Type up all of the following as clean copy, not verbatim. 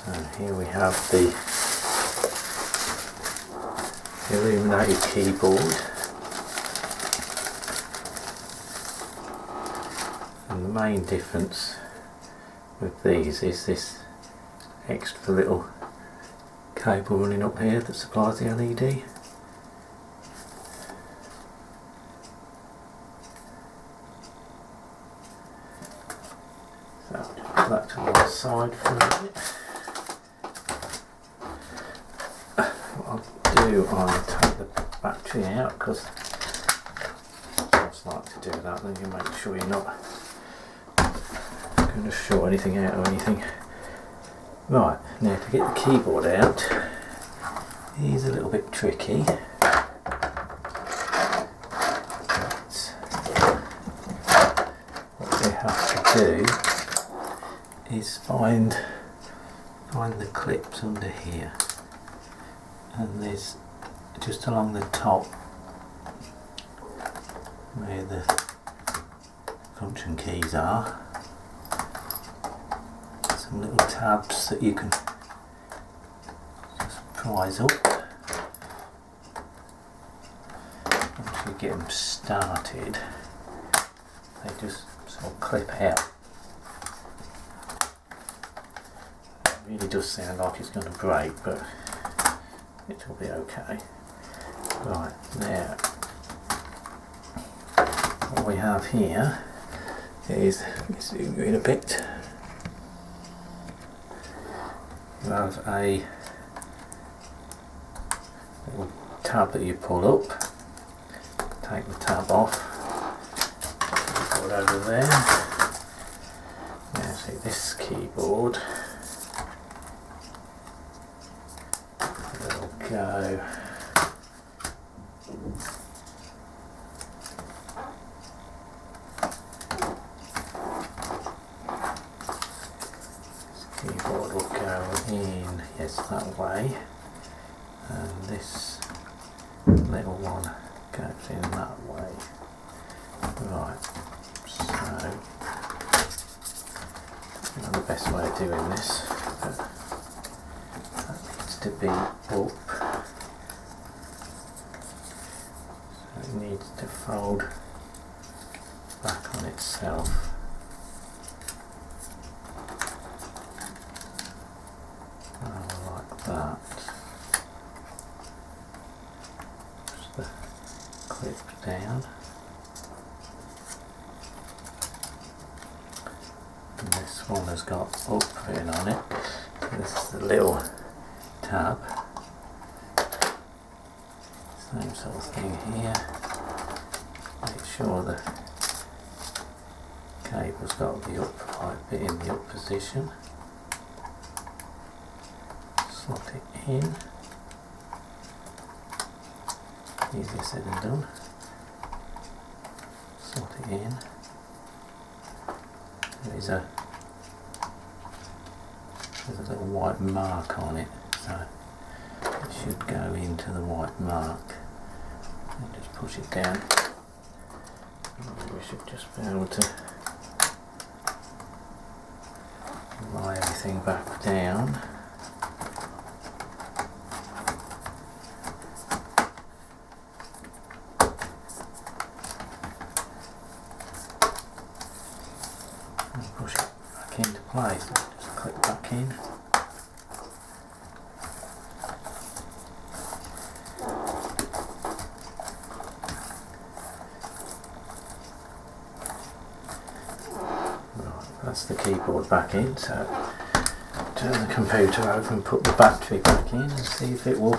So here we have the illuminated keyboard, and the main difference with these is this extra little cable running up here that supplies the LED. So put that to one side for a minute. What I'll do, I'll take the battery out, because I just like to do that, then you make sure you're not going to short anything out or anything. Right, now to get the keyboard out is a little bit tricky. What we have to do is find the clips under here, and there's just along the top where the function keys are some little tabs that you can just prise up. Once you get them started, they just sort of clip out. It really does sound like it's going to break, but it will be okay. Right, now what we have here is, let's zoom in a bit. You have a little tab that you pull up, take the tab off, put it over there. Now see this keyboard, it'll go keyboard will go in, yes, that way, and this little one goes in that way. Right, so I don't know the best way of doing this, but that needs to be up, so it needs to fold back on itself. Like that. Just the clip down. And this one has got up written on it. So this is the little tab. Same sort of thing here. Make sure the cable's got the upright bit in the up position. Slot it in. Easier said than done. Slot it in. There's a little white mark on it, so it should go into the white mark. And just push it down. And we should just be able to lie everything back down. Push it back into place, just click back in. Right, that's the keyboard back in, so turn the computer over and put the battery back in and see if it will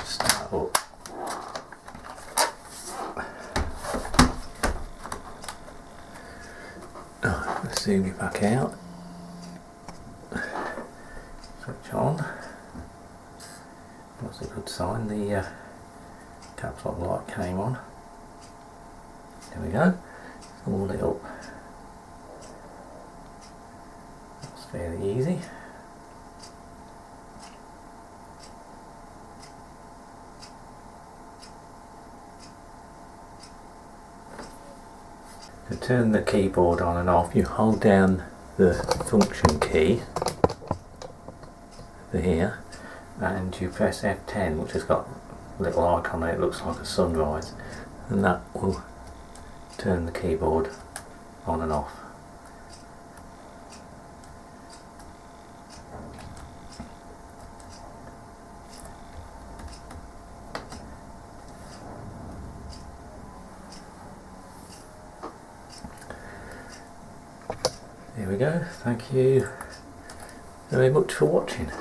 start up. Let's zoom it back out. Switch on. That's a good sign. The caps lock light came on. There we go. It's all lit up. That's fairly easy. To turn the keyboard on and off, you hold down the function key for here, and you press F10, which has got a little icon there, it looks like a sunrise, and that will turn the keyboard on and off. There we go. Thank you very much for watching.